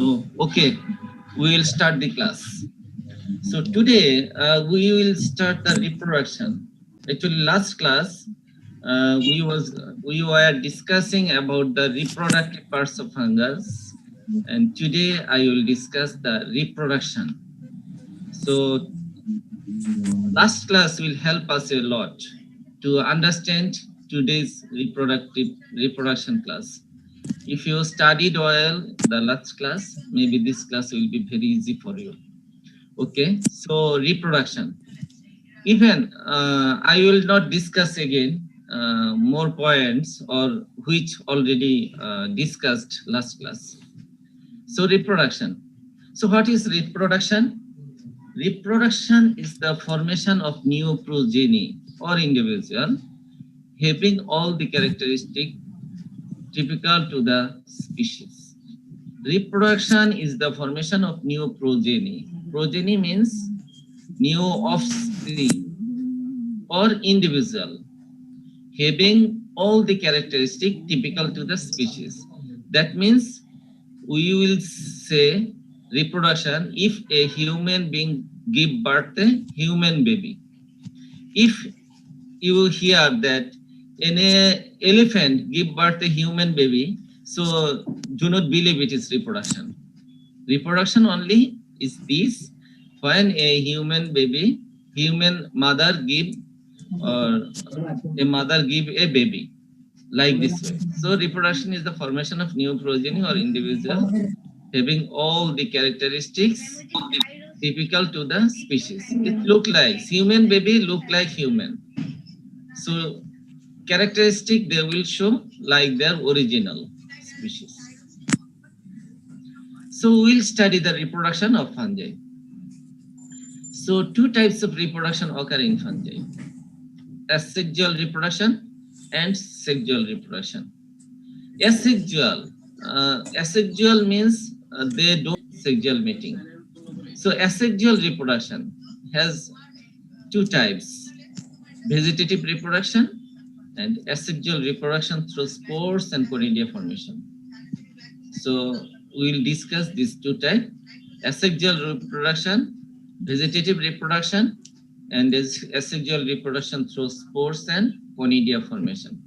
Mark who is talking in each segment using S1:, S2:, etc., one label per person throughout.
S1: Okay, we will start the class. So today we will start the reproduction. Actually, last class we were discussing about the reproductive parts of fungus, and today I will discuss the reproduction. So last class will help us a lot to understand today's reproduction class. If you studied well the last class, maybe this class will be very easy for you. Okay, so reproduction. Even I will not discuss again more points or which already discussed last class. So reproduction. So what is reproduction? Reproduction is the formation of new progeny or individual having all the characteristics typical to the species. Reproduction is the formation of new progeny. Progeny means new offspring or individual having all the characteristics typical to the species. That means we will say reproduction if a human being give birth a human baby. If you hear that an elephant give birth a human baby, so do not believe it is reproduction. Reproduction only is this when a human baby, human mother give or a mother give a baby like this way. So reproduction is the formation of new progeny or individual having all the characteristics typical to the species. It look like human baby look like human. So characteristic they will show like their original species. So we'll study the reproduction of fungi. So two types of reproduction occur in fungi: asexual reproduction and sexual reproduction. Asexual, asexual means they don't sexual mating. So asexual reproduction has two types: vegetative reproduction and asexual reproduction through spores and conidia formation. So we'll discuss these two types: asexual reproduction, vegetative reproduction, and asexual reproduction through spores and conidia formation.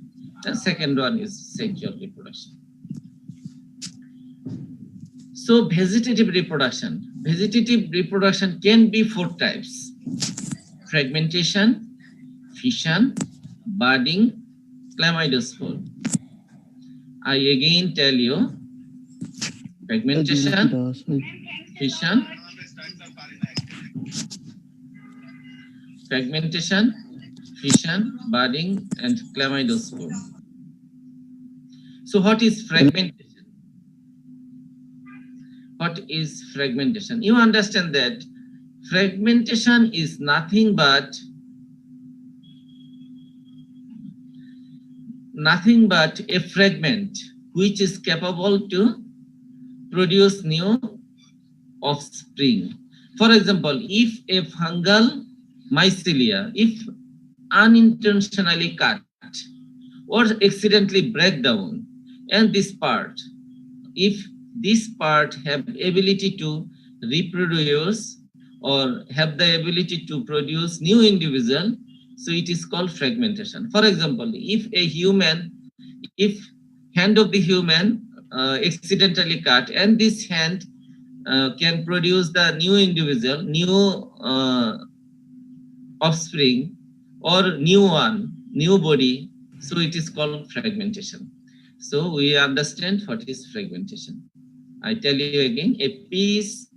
S1: The second one is sexual reproduction. So vegetative reproduction. Vegetative reproduction can be four types: fragmentation, fission, budding, chlamydospore. I again tell you: fragmentation, fission, fragmentation, fission, budding, and chlamydospore. So what is fragmentation? What is fragmentation? You understand that fragmentation is nothing but a fragment which is capable to produce new offspring. For example, if a fungal mycelia, if unintentionally cut or accidentally break down, and this part, if this part have ability to reproduce or have the ability to produce new individual, so it is called fragmentation. For example, if a human, if hand of the human accidentally cut, and this hand can produce the new individual, new offspring, or new one, new body, so it is called fragmentation. So we understand what is fragmentation. I tell you again: a piece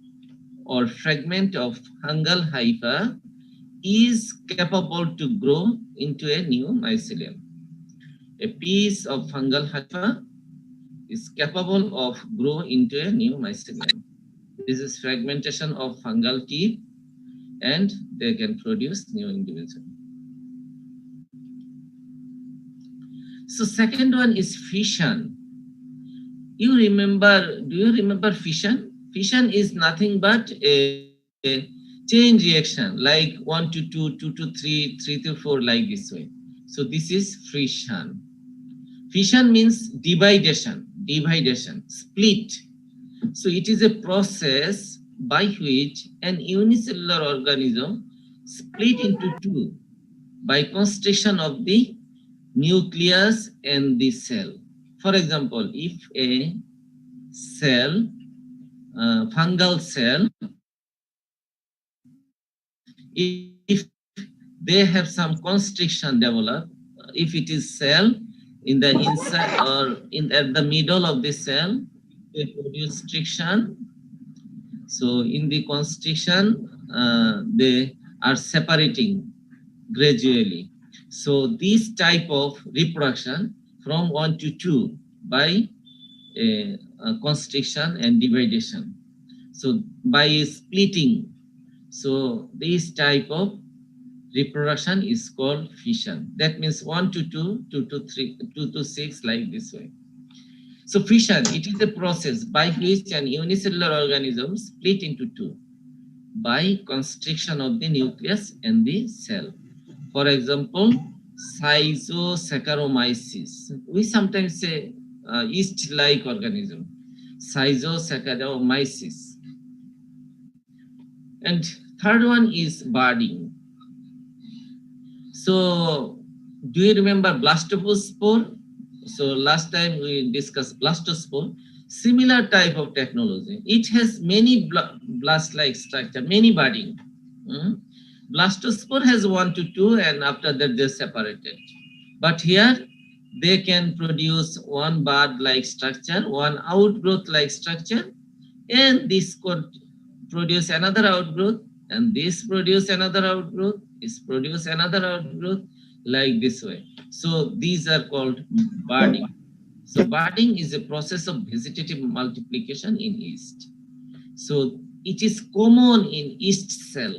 S1: or fragment of fungal hypha is capable to grow into a new mycelium. A piece of fungal hypha is capable of grow into a new mycelium. This is fragmentation of fungal tip, and they can produce new individual. So second one is fission. Do you remember fission? Fission is nothing but a chain reaction, like 1 to 2, 2 to 3, 3 to 4, like this way. So this is fission. Fission means dividation, split. So it is a process by which an unicellular organism split into two by constriction of the nucleus and the cell. For example, if a cell, fungal cell, if they have some constriction developed, if it is cell in the inside or at the middle of the cell, they produce constriction. So in the constriction, they are separating gradually. So this type of reproduction from 1 to 2 by constriction and dividation. So by splitting, so this type of reproduction is called fission. That means 1 to 2, 2 to 3, 2 to 6, like this way. So fission, it is a process by which an unicellular organism split into two by constriction of the nucleus and the cell. For example, Schizosaccharomyces. We sometimes say yeast-like organism, Schizosaccharomyces. And third one is budding. So do you remember blastospore? So last time we discussed blastospore, similar type of technology. It has many blast-like structure, many budding. Blastospore has 1 to 2 and after that they're separated. But here they can produce one bud-like structure, one outgrowth-like structure, and this could produce another outgrowth, and this produce another outgrowth, this produce another outgrowth, like this way. So these are called budding. So budding is a process of vegetative multiplication in yeast. So it is common in yeast cell.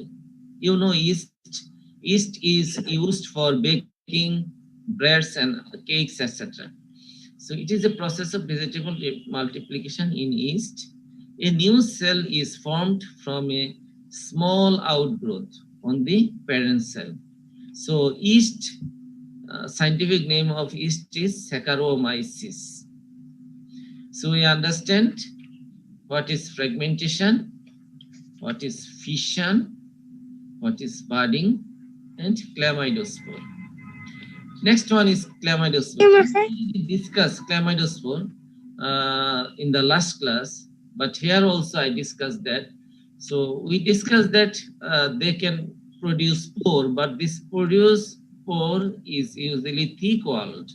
S1: You know, yeast is used for baking breads and cakes, etc. So it is a process of vegetable multiplication in yeast. A new cell is formed from a small outgrowth on the parent cell. So yeast, scientific name of yeast is Saccharomyces. So we understand what is fragmentation, what is fission, what is budding, and chlamydospore. Next one is chlamydospore. We discussed chlamydospore in the last class, but here also I discussed that. So we discussed that they can produce spore, but this produce spore is usually thick-walled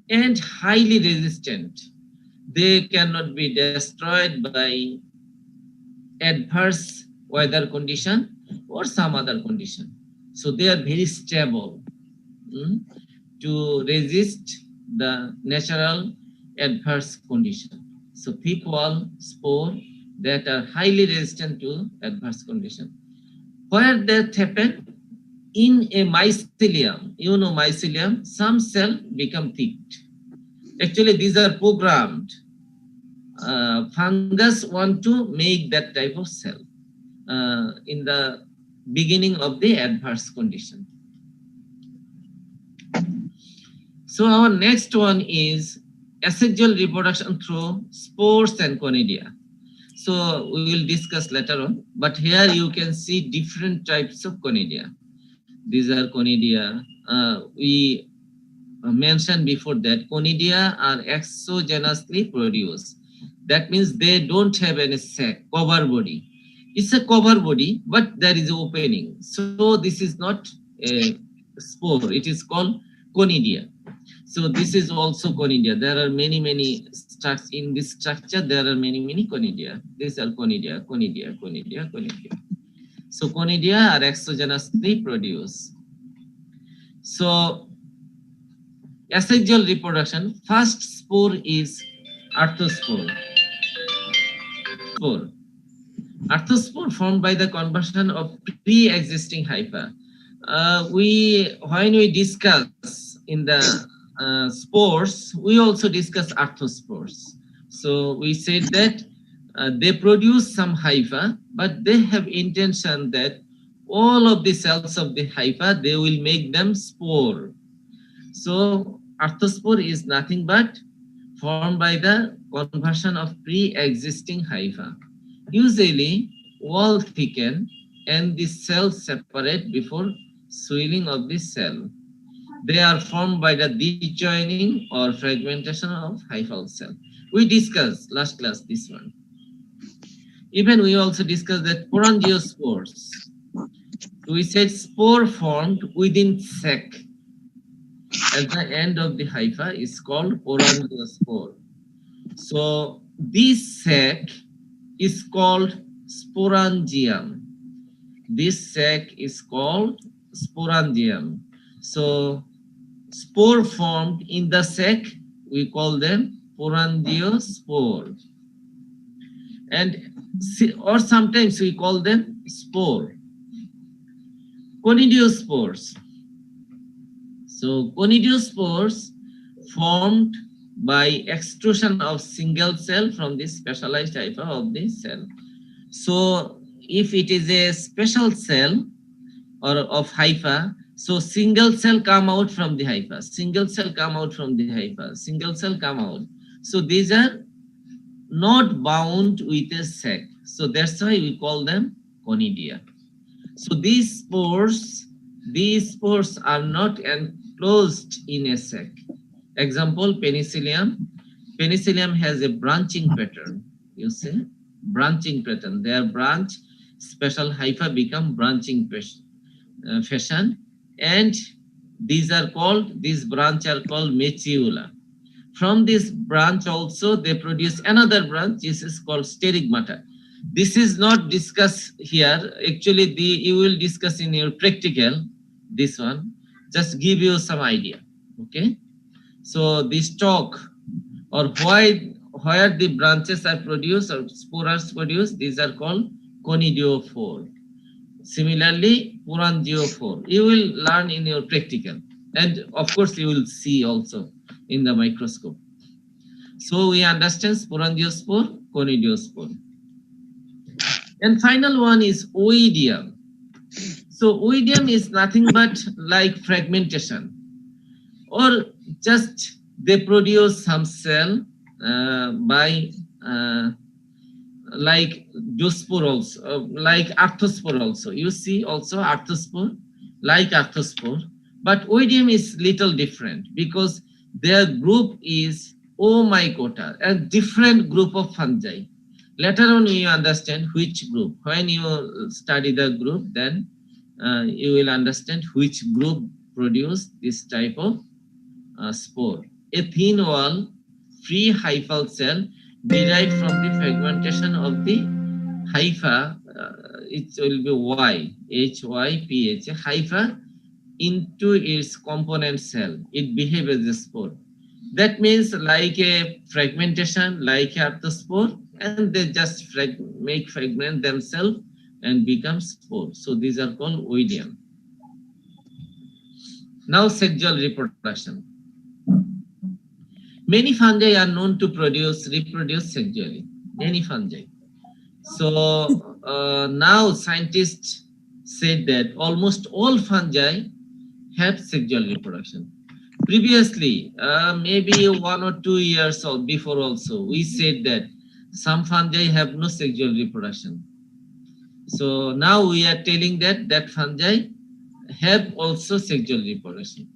S1: and highly resistant. They cannot be destroyed by adverse weather condition or some other condition. So they are very stable to resist the natural adverse condition. So thick wall spore that are highly resistant to adverse condition. Where that happen? In a mycelium, you know mycelium, some cell become thick. Actually, these are programmed. Fungus want to make that type of cell in the beginning of the adverse condition. So our next one is asexual reproduction through spores and conidia. So we will discuss later on, but here you can see different types of conidia. These are conidia. We mentioned before that conidia are exogenously produced. That means they don't have any sac, cover body. It's a cover body, but there is an opening. So this is not a spore. It is called conidia. So this is also conidia. There are many structures in this structure. There are many conidia. These are conidia. So conidia are exogenously produced. So asexual reproduction. First spore is arthrospore. Arthrospore formed by the conversion of pre-existing hypha. When we discuss in the spores, we also discuss arthrospores. So we said that they produce some hypha, but they have intention that all of the cells of the hypha, they will make them spore. So arthrospore is nothing but formed by the conversion of pre-existing hypha. Usually, wall thicken and the cells separate before swelling of the cell. They are formed by the disjoining or fragmentation of hyphal cell. We discussed last class this one. Even we also discussed that porangiospores. We said spore formed within sac at the end of the hypha is called porangiospore. So this sac is called sporangium. This sac is called sporangium. So spore formed in the sac, we call them porangiospore. And or sometimes we call them spore. Conidiospores. So conidiospores formed by extrusion of single cell from this specialized hypha of this cell. So if it is a special cell or of hypha, so single cell come out from the hypha, single cell come out from the hypha, single cell come out. So these are not bound with a sac. So that's why we call them conidia. So these spores are not enclosed in a sac. Example, penicillium. Penicillium has a branching pattern. You see, branching pattern. Their branch, special hypha become branching fashion, and these branch are called meteula. From this branch also they produce another branch. This is called sterigmata. This is not discussed here. Actually, you will discuss in your practical. This one just give you some idea. Okay. So the stalk or where the branches are produced or spores produced, these are called conidiophore. Similarly, porangiophore. You will learn in your practical, and of course you will see also in the microscope. So we understand sporangiospore, conidiospore. And final one is oidium. So oidium is nothing but like fragmentation, or just they produce some cell by like diospore also, like arthrospore also. You see also arthrospore, like arthrospore, but oidium is little different because their group is Omycota, a different group of fungi. Later on you understand which group. When you study the group, then you will understand which group produce this type of spore. A thin wall, free hyphal cell derived from the fragmentation of the hypha, it will be Y, Hypha, hypha into its component cell. It behaves as a spore. That means like a fragmentation, like arthrospore, and they just fragment themselves and become spore. So these are called oidium. Now sexual reproduction. Many fungi are known to reproduce sexually. Many fungi. So now scientists said that almost all fungi have sexual reproduction. Previously, maybe 1 or 2 years before also, we said that some fungi have no sexual reproduction. So now we are telling that fungi have also sexual reproduction.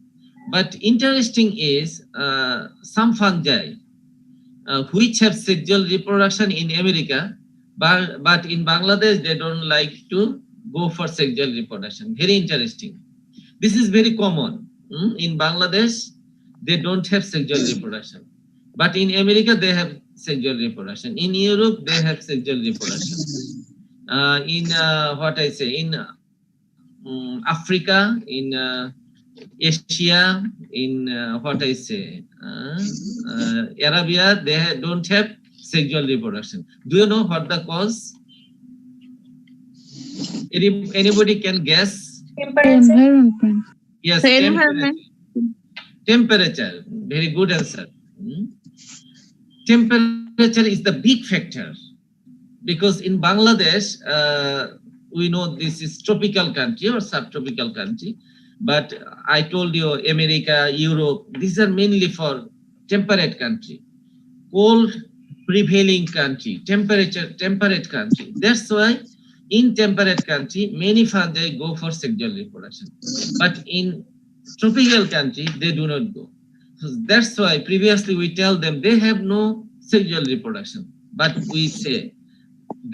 S1: But interesting is some fungi which have sexual reproduction in America, but in Bangladesh they don't like to go for sexual reproduction. Very interesting. This is very common. In Bangladesh, they don't have sexual reproduction. But in America, they have sexual reproduction. In Europe, they have sexual reproduction. In Africa, in Asia, in Arabia, they don't have sexual reproduction. Do you know what the cause? Anybody can guess?
S2: Environment.
S1: Yes, temperature. Very good answer. Temperature is the big factor because in Bangladesh, we know this is tropical country or subtropical country, but I told you America, Europe, these are mainly for temperate country. Cold prevailing country, temperate country. That's why in temperate country, many fungi go for sexual reproduction. But in tropical country, they do not go. So that's why previously we tell them they have no sexual reproduction. But we say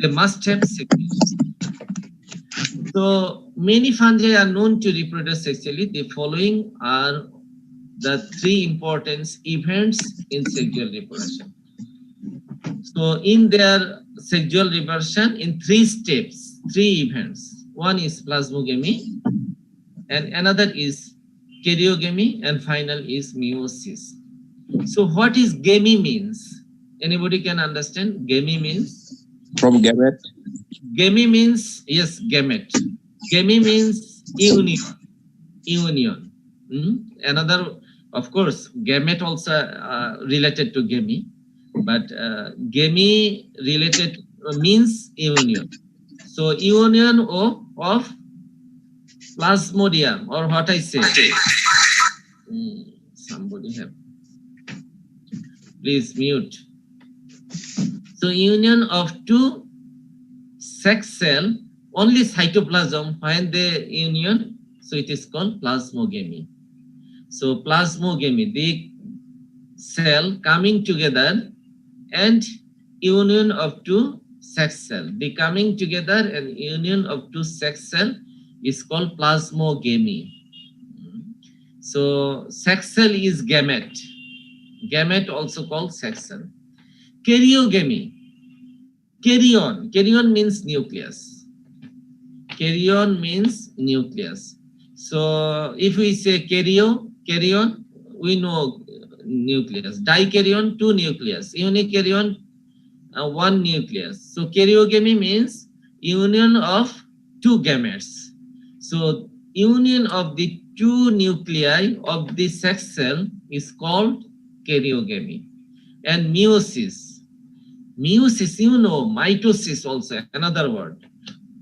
S1: they must have sexual. So many fungi are known to reproduce sexually. The following are the three important events in sexual reproduction. So in their sexual reproduction in 3 steps, 3 events. One is plasmogamy, and another is karyogamy, and final is meiosis. So what is gamy means? Anybody can understand? Gamy means?
S2: From gamete.
S1: Gamy means, yes, gamete. Gamy means union. Union. Another, of course, gamete also related to gamy, but gamy related means union. So union of plasmodium, or what I say. Somebody have, please mute. So union of 2 sex cell, only cytoplasm when they union, so it is called plasmogamy. So plasmogamy, the cell coming together and union of 2 sex cell. The coming together and union of 2 sex cell is called plasmogamy. So sex cell is gamete. Gamete also called sex cell. Karyogamy. Karyon. Karyon means nucleus. Karyon means nucleus. So if we say karyon, we know nucleus. Dikaryon, 2 nucleus. Unikaryon, 1 nucleus. So karyogamy means union of 2 gametes. So union of the 2 nuclei of the sex cell is called karyogamy. And meiosis. Meiosis, you know, mitosis also, another word.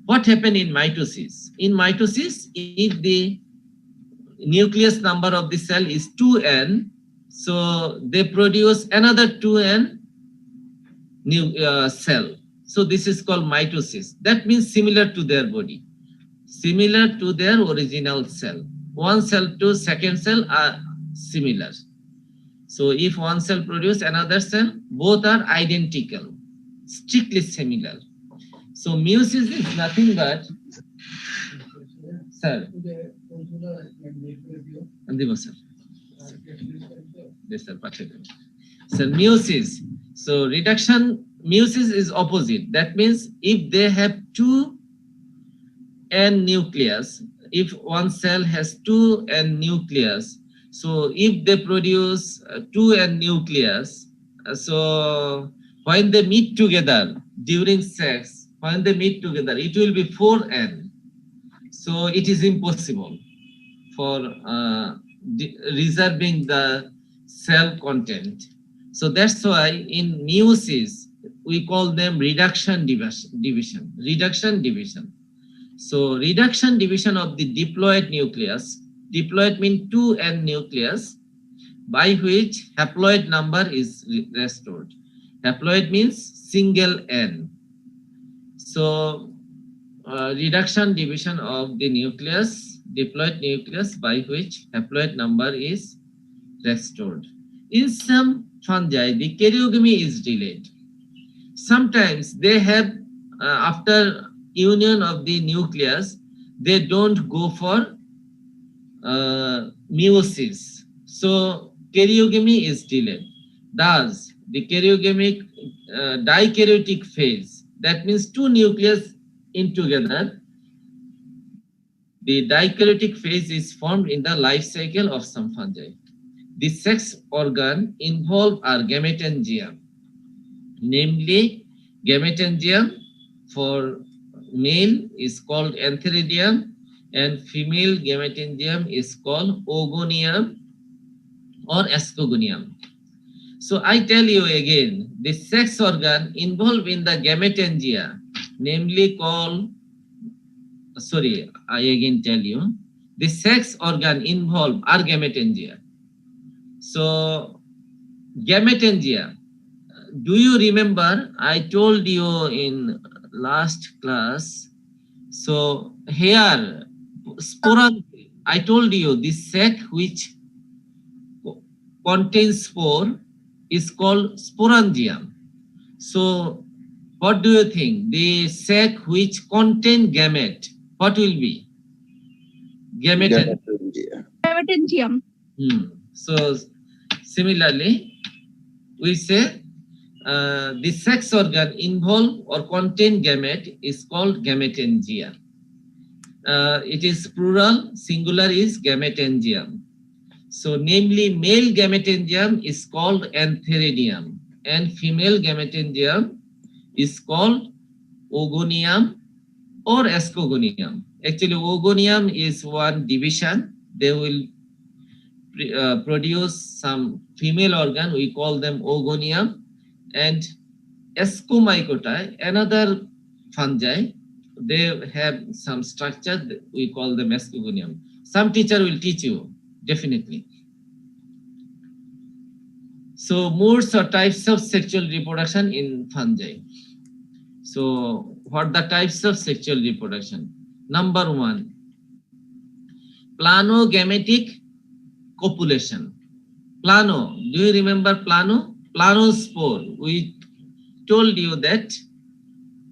S1: What happened in mitosis? In mitosis, if the nucleus number of the cell is 2n, so they produce another 2n new cell. So this is called mitosis. That means similar to their body, similar to their original cell. One cell to second cell are similar. So if one cell produce another cell, both are identical, strictly similar. So meiosis is nothing but, sir, so meiosis. So reduction, meiosis is opposite. That means if they have 2 n nucleus, if one cell has 2 n nucleus, so if they produce 2 n nucleus, so when they meet together during sex, when they meet together, it will be 4n. So it is impossible for reserving the cell content. So that's why in meiosis, we call them reduction division. Reduction division. So reduction division of the diploid nucleus. Diploid means 2n nucleus, by which haploid number is restored. Haploid means single n. So reduction division of the nucleus, diploid nucleus, by which haploid number is restored. In some fungi, the karyogamy is delayed. Sometimes they have, after union of the nucleus, they don't go for meiosis. So karyogamy is delayed. Thus, the karyogamic dikaryotic phase, that means 2 nucleus in together, the dikaryotic phase is formed in the life cycle of some fungi. The sex organ involved are gametangium, namely gametangium for male is called antheridium and female gametangium is called ogonium or ascogonium. So I tell you again, the sex organ involved in the gametangia, namely called, sorry, I again tell you, the sex organ involved are gametangia. So gametangia, do you remember I told you in last class? So here, sporan, I told you this sac which contains spore is called sporangium. So what do you think? The sac which contain gamete, what will be? Gamete.
S2: Gametangium.
S1: So similarly, we say the sex organ involve or contain gamete is called gametangia. It is plural, singular is gametangium. So namely male gametangium is called antheridium and female gametangium is called ogonium or ascogonium. Actually ogonium is one division. They will produce some female organ, we call them ogonium, and Ascomycota, another fungi, they have some structure, we call them ascogonium. Some teacher will teach you, definitely. So modes or types of sexual reproduction in fungi. So what the types of sexual reproduction? Number one, planogametic copulation. Plano, do you remember plano? Planospore, we told you that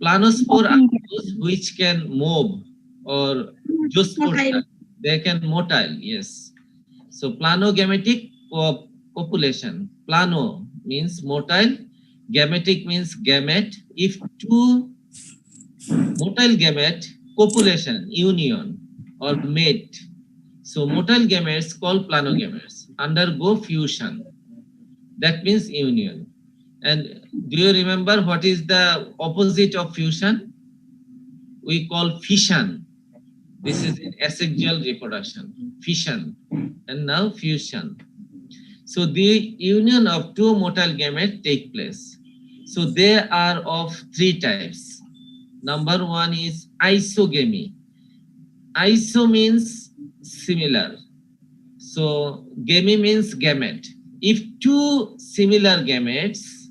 S1: planospore are those which can move or zoospore, they can motile, yes. So planogametic copulation. Plano means motile, gametic means gamete. If two motile gamete copulation, union or mate, so motile gametes called planogametes undergo fusion. That means union. And do you remember what is the opposite of fusion? We call fission. This is asexual reproduction, fission, and now fusion. So the union of two motile gametes take place. So they are of three types. Number one is isogamy. Iso means similar. So gamy means gamete. If two similar gametes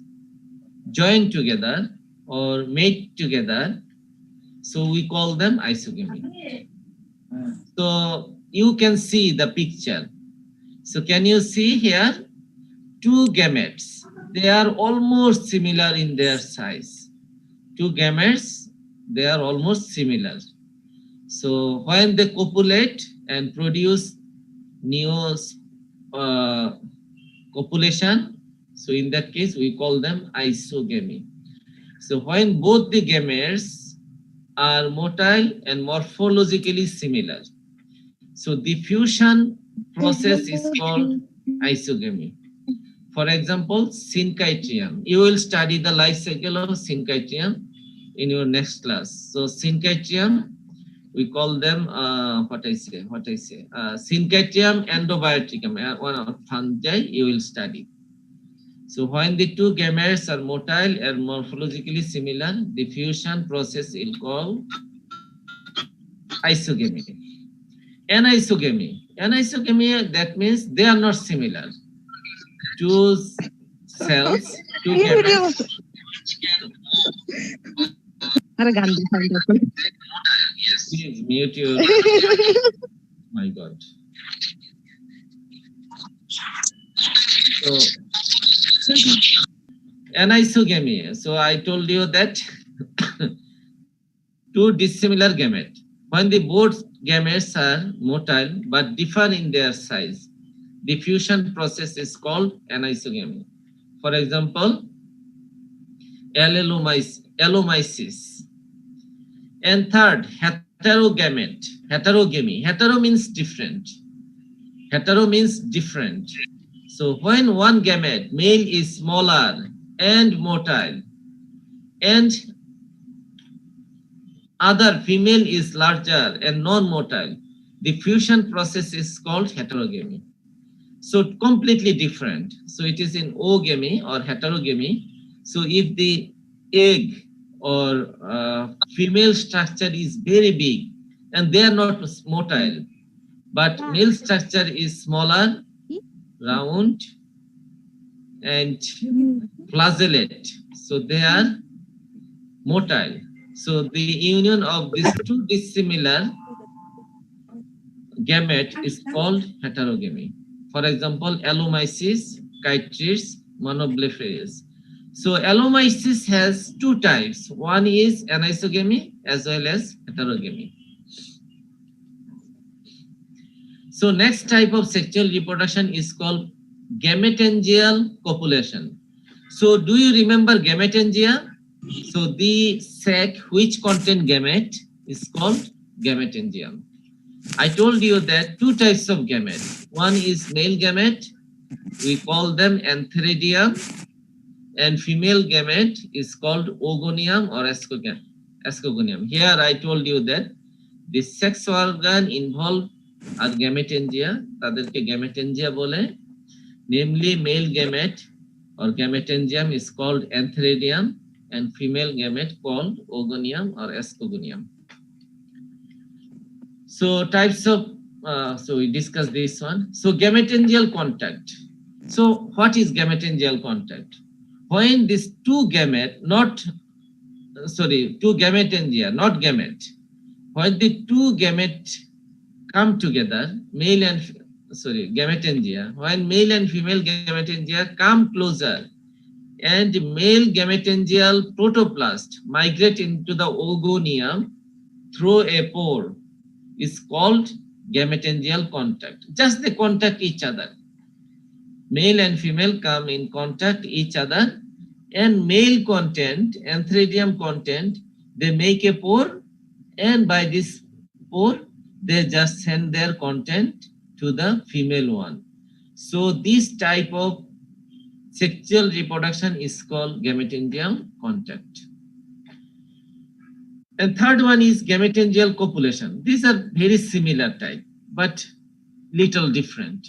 S1: join together or mate together, so we call them isogamy. So you can see the picture. So can you see here? Two gametes, they are almost similar in their size. Two gametes, they are almost similar. So when they copulate and produce new copulation, so in that case we call them isogamy. So when both the gametes are motile and morphologically similar, so the fusion process is called isogamy. For example, Syncytium. You will study the life cycle of Syncytium in your next class. So Syncytium, we call them Syncytium endobioticum, one of fungi you will study. So when the two gametes are motile and morphologically similar, the fusion process is called isogamy. Anisogamy. Anisogamy, that means they are not similar. Two cells, two gametes. Please mute your. My God. So, anisogamy. So I told you that two dissimilar gametes. When the both gametes are motile but differ in their size, the fusion process is called anisogamy. For example, allomyces. And third, heterogamete. Heterogamy. Hetero means different. Hetero means different. So when one gamete, male is smaller and motile, and other female is larger and non-motile, the fusion process is called heterogamy. So completely different. So it is in ogamy or heterogamy. So if the egg or female structure is very big and they are not motile, but male structure is smaller, round, and flagellate. So they are motile. So the union of these two dissimilar gamete is called heterogamy. For example, Allomyces, Chytris, Monoblepharis. So Allomyces has two types. One is anisogamy as well as heterogamy. So next type of sexual reproduction is called gametangial copulation. So do you remember gametangia? So the sac which contain gamete is called gametangium. I told you that two types of gamete. One is male gamete, we call them antheridium, and female gamete is called ogonium or ascogonium. Here I told you that the sex organ involved are gametangia, taderke gametangia bole, namely male gamete or gametangium is called antheridium and female gamete called ogonium or ascogonium. So types of, so we discussed this one. So gametangial contact. So what is gametangial contact? When these two gamete, two gametangia, not gamete, when the two gamete come together, gametangia, when male and female gametangia come closer and male gametangial protoplast migrate into the ogonium through a pore is called gametangial contact. Just they contact each other. Male and female come in contact each other, and male content, antheridium content, they make a pore, and by this pore, they just send their content to the female one. So this type of sexual reproduction is called gametangial contact. And third one is gametangial copulation. These are very similar type, but little different.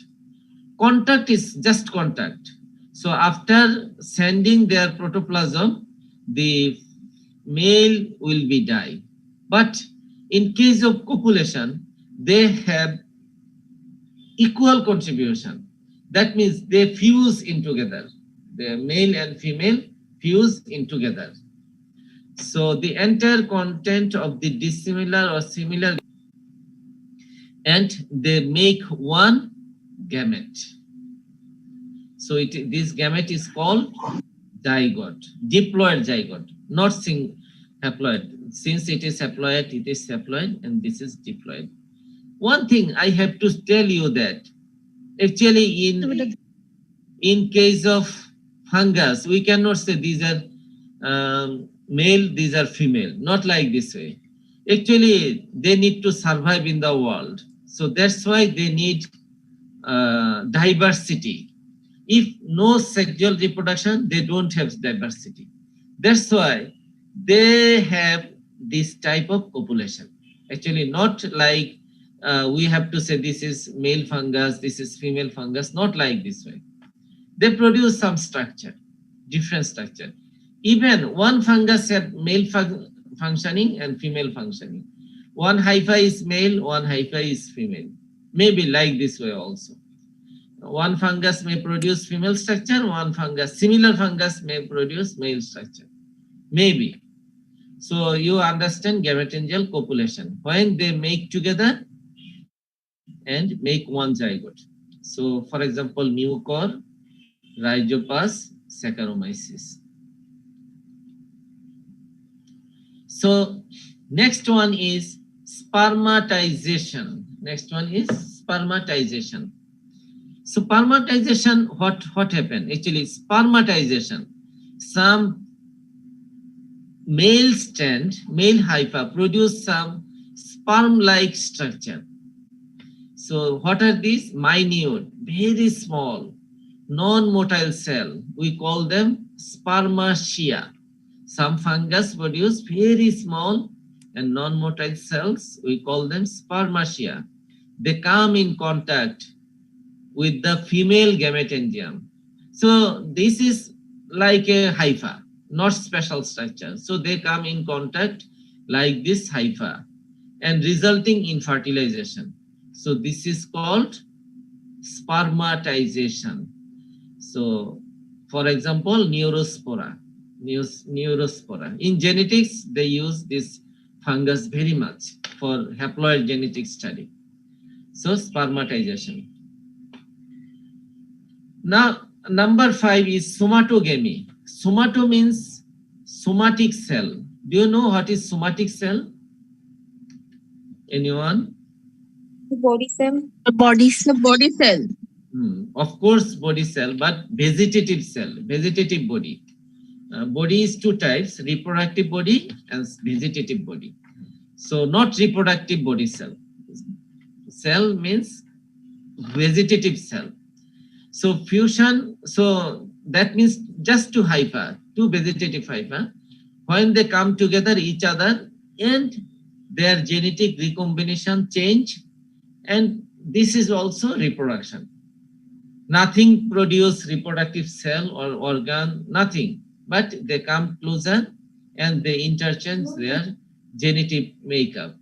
S1: Contact is just contact. So after sending their protoplasm, the male will be die. But in case of copulation, they have equal contribution. That means they fuse in together. The male and female fuse in together. So the entire content of the dissimilar or similar, and they make one gamete. So this gamete is called zygote, diploid zygote, not haploid. Since it is haploid, and this is diploid. One thing I have to tell you that actually in case of fungus, we cannot say these are male, these are female, not like this way. Actually, they need to survive in the world. So that's why they need diversity. If no sexual reproduction, they don't have diversity. That's why they have this type of copulation. Actually, not like we have to say this is male fungus, this is female fungus, not like this way. They produce some structure, different structure. Even one fungus have male functioning and female functioning. One hypha is male, one hypha is female. Maybe like this way also. One fungus may produce female structure, one fungus, similar fungus may produce male structure. Maybe. So you understand gametangial copulation, when they make together and make one zygote. So for example, Mucor, Rhizopus, Saccharomyces. So next one is spermatization. Next one is spermatization. So spermatization, what happened? Actually, spermatization, some male stand, male hypha produce some sperm-like structure. So what are these? Minute, very small, non-motile cell. We call them spermatia. Some fungus produce very small and non-motile cells. We call them spermatia. They come in contact with the female gametangium. So this is like a hypha, not special structure. So they come in contact like this hypha and resulting in fertilization. So this is called spermatization. So For example, neurospora. Neurospora. In genetics, they use this fungus very much for haploid genetic study. So spermatization. Now, number 5 is somatogamy. Somato means somatic cell. Do you know what is somatic cell? Anyone?
S3: The body cell.
S2: The body cell.
S1: Of course, body cell, but vegetative cell, vegetative body. Body is two types, reproductive body and vegetative body. So not reproductive body cell. Cell means vegetative cell. So fusion, so that means just two hypha, two vegetative hypha, when they come together each other and their genetic recombination change, and this is also reproduction. Nothing produce reproductive cell or organ, nothing, but they come closer and they interchange their genetic makeup.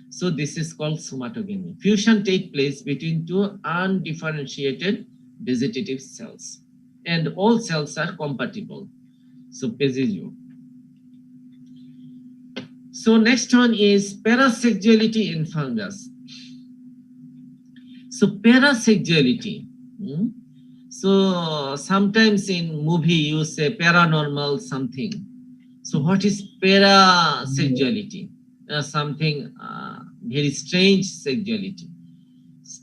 S1: So this is called somatogamy. Fusion takes place between two undifferentiated vegetative cells, and all cells are compatible. So Pesizio. So next one is parasexuality in fungus. So parasexuality. So sometimes in movie you say paranormal something. So what is parasexuality? Something very strange sexuality.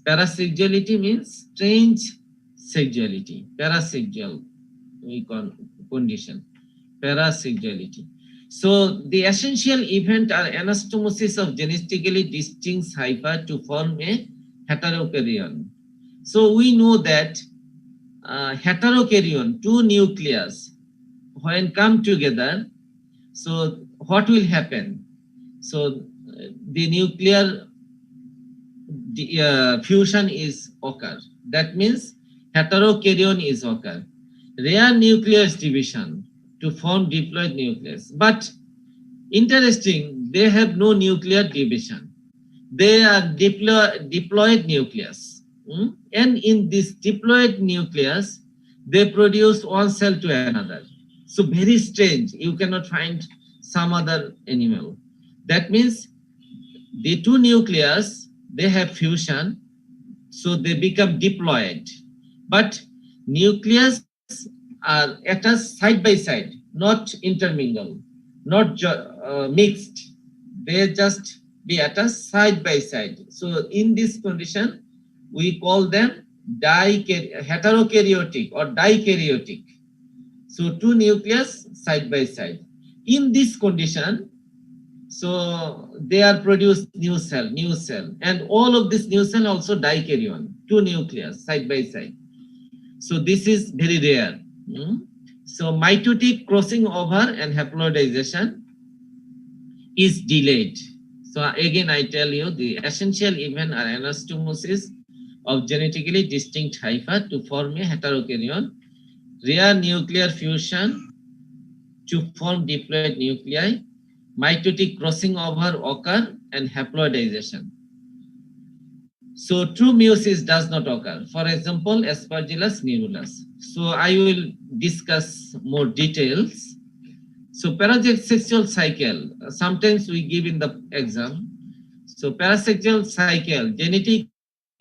S1: Parasexuality means strange sexuality. Parasexual condition. Parasexuality. So the essential event are anastomosis of genetically distinct hypha to form a heterokaryon. So we know that heterokaryon, two nucleus, when come together, so what will happen? So the nuclear fusion is occur. That means heterokaryon is occur. Rare nucleus division to form diploid nucleus. But interesting, they have no nuclear division. They are diploid nucleus. And in this diploid nucleus, they produce one cell to another. So very strange. You cannot find some other animal. That means the two nucleus, they have fusion, so they become diploid. But nucleus are attached side by side, not intermingled, not mixed. They just be attached side by side. So in this condition, we call them heterokaryotic or dikaryotic. So two nucleus side by side. In this condition, so they are produced new cell, and all of this new cell also dikaryon, two nucleus side by side. So this is very rare. So mitotic crossing over and haploidization is delayed. So again, I tell you the essential event are anastomosis of genetically distinct hypha to form a heterokaryon, rare nuclear fusion to form diploid nuclei, mitotic crossing over occur, and haploidization. So true meiosis does not occur. For example, Aspergillus neurulus. So I will discuss more details. So parasexual cycle, sometimes we give in the exam. So parasexual cycle, genetic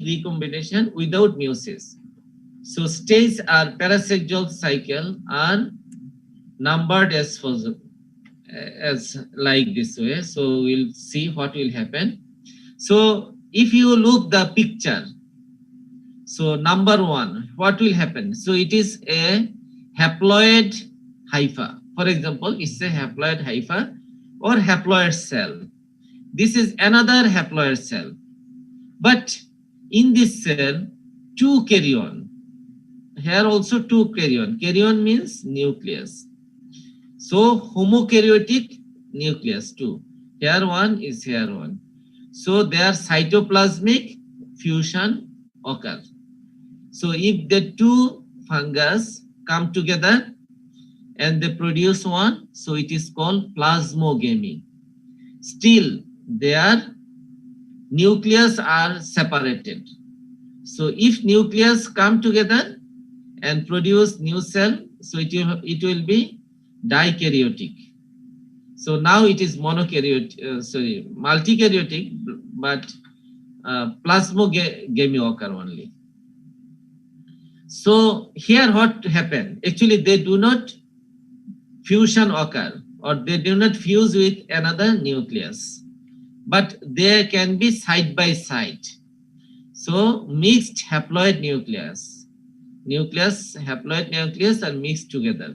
S1: recombination without meiosis. So stages are parasexual cycle are numbered as like this way. So we'll see what will happen. So if you look the picture, so number 1, what will happen? So it is a haploid hypha. For example, it's a haploid hypha or haploid cell. This is another haploid cell. But in this cell, 2 karyon. Here also 2 karyon. Karyon means nucleus. So homokaryotic nucleus 2. Here one is here one. So their cytoplasmic fusion occurs. So if the 2 fungus come together and they produce one, so it is called plasmogamy. Still, their nucleus are separated. So if nucleus come together and produce new cell, so it will be dikaryotic. So now it is monokaryotic, multikaryotic, but plasmogamy occur only. So here what happened? Actually, they do not fusion occur, or they do not fuse with another nucleus, but they can be side by side. So mixed haploid haploid nucleus are mixed together.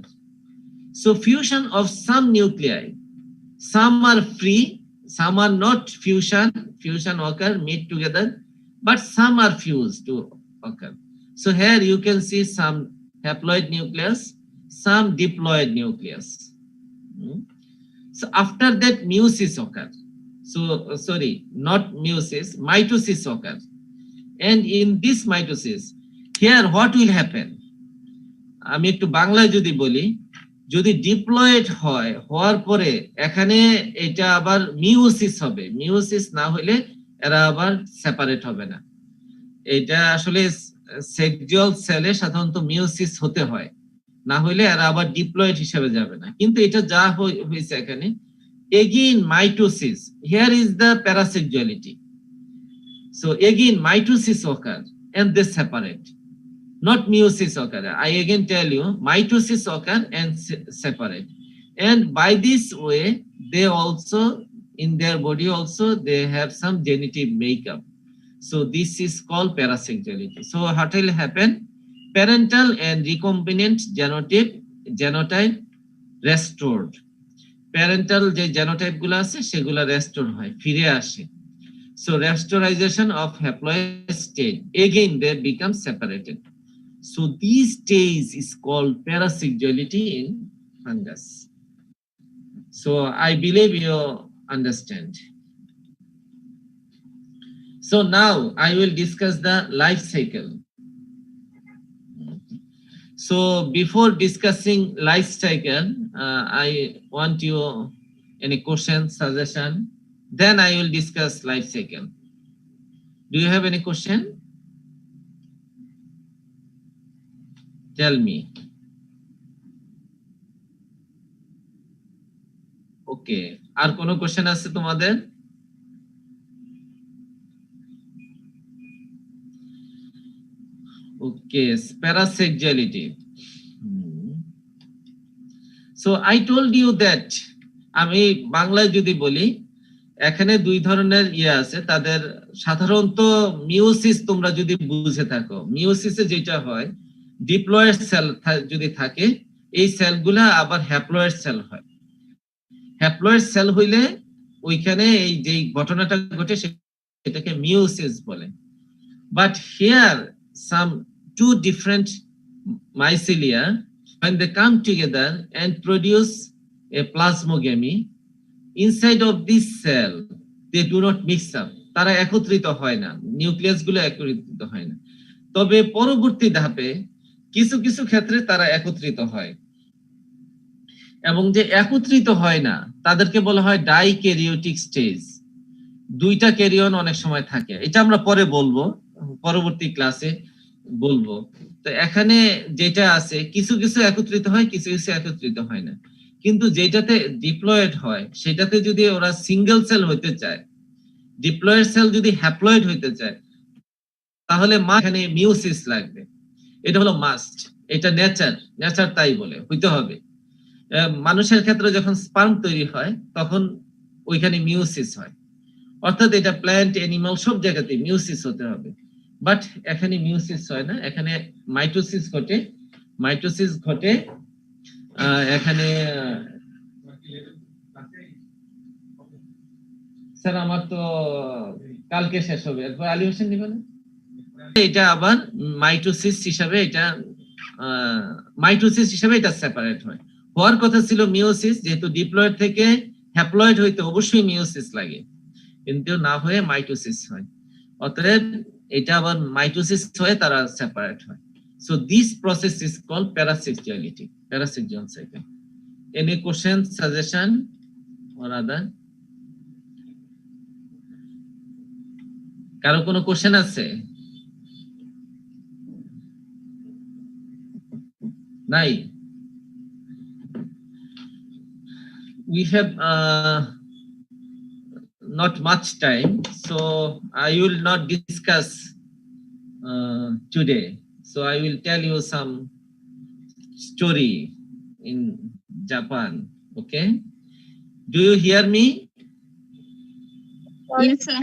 S1: So fusion of some nuclei, some are free, some are not fusion occur, meet together, but some are fused to occur. So here you can see some haploid nucleus, some diploid nucleus. So after that meiosis occurs. So sorry, not meiosis, mitosis occurs. And in this mitosis, here what will happen? আমি একটু বাংলায় যদি বলি, যদি diploid হয়, হওয়ার পরে এখানে এটা আবার মিওসিস হবে। মিওসিস না হলে এরা আবার সেপারেট হবে না। এটা আসলে সেক্সুয়াল সেলে সাধারণত মিওসিস হতে হয়, না হলে এরা আবার ডিপ্লয়েড হিসেবে যাবে না। কিন্তু এটা যা হয়েছে এখানে, again mitosis, here is the parasexuality. So again mitosis occur and they separate, not meiosis occur. I again tell you, mitosis occur and separate. And by this way, they also, in their body also, they have some genetic makeup. So this is called parasexuality. So what will happen? Parental and recombinant genotype restored. Parental যে genotype গুলো আছে সেগুলো restore হয়, ফিরে আসে। So restoration of haploid state, again they become separated. So this stage is called parasexuality in fungus. So I believe you understand. So now I will discuss the life cycle. So before discussing life cycle, I want you any question, suggestion. Then I will discuss life cycle. Do you have any question? Tell me. Okay. আর কোনো question আছে তোমাদের? Okay, parasexuality. So I told you that, আমি বাংলায় যদি বলি, এখানে দুই ধরনের আছে, তাদের সাধারণত মিওসিস তোমরা যদি বুঝে থাকো, মিওসিসে যেটা হয়, ডিপ্লয়েড সেল যদি থাকে, এই সেলগুলা আবার হ্যাপ্লয়েড সেল হয়। হ্যাপ্লয়েড সেল হইলে ওইখানে এই যে ঘটনাটা ঘটে সেটাকে মিওসিস বলে। But here some two different mycelia, when they come together and produce a plasmogamy, inside of this cell they do not mix up, তারা একত্রিত হয় না, নিউক্লিয়াস গুলো একত্রিত হয় না। তবে পরবর্তী ধাপে কিছু কিছু ক্ষেত্রে তারা একত্রিত হয়, এবং যে একত্রিত হয় না তাদেরকে বলা হয় ডাইক্যারিওটিক স্টেজ। দুইটা ক্যারিয়ন অনেক সময় থাকে, এটা আমরা পরে বলবো, পরবর্তী ক্লাসে বলবো। তো এখানে যেটা আছে, কিছু কিছু একত্রিত হয়, কিছু কিছু একত্রিত হয় না। কিন্তু যেটাতে ডিপ্লয়েড হয় সেটাতে যদি ওরা সিঙ্গেল সেল হইতে চায়, ডিপ্লয়েড সেল যদি হ্যাপ্লয়েড হইতে চায়, তাহলে এখানে মিওসিস লাগবে। এটা হলো মাস্ট, এটা নেচার তাই বলে হইতে হবে। মানুষের ক্ষেত্রে যখন স্পার্ম তৈরি হয় তখন ওইখানে মিওসিস হয়, অর্থাৎ এটা প্ল্যান্ট, অ্যানিমাল সব জায়গাতে মিওসিস হতে হবে। বাট এখানে মিওসিস হয় না, এখানে মাইটোসিস ঘটে। এখানে স্যার আমার তো কালকে শেষ হবে, এরপর আলী হোসেন দিবেন। এটা আবার মাইটোসিস হিসাবে এটা সেপারেট হয়। হওয়ার কথা ছিল মিওসিস, যেহেতু ডিপ্লয়েড থেকে হ্যাপ্লয়েড হইতে অবশ্যই মিওসিস লাগে, কিন্তু না হয়ে মাইটোসিস হয়। অতএব এটা আবার মাইটোসিস হয়ে তারা সেপারেট হয়। So this process is called parasexuality, parasexual cycle. Any question, suggestion or other? কারো কোনো কোশ্চেন আছে? নাই? we have not much time, so I will not discuss today. So I will tell you some story in Japan. Okay? Do you hear me?
S2: Yes, sir.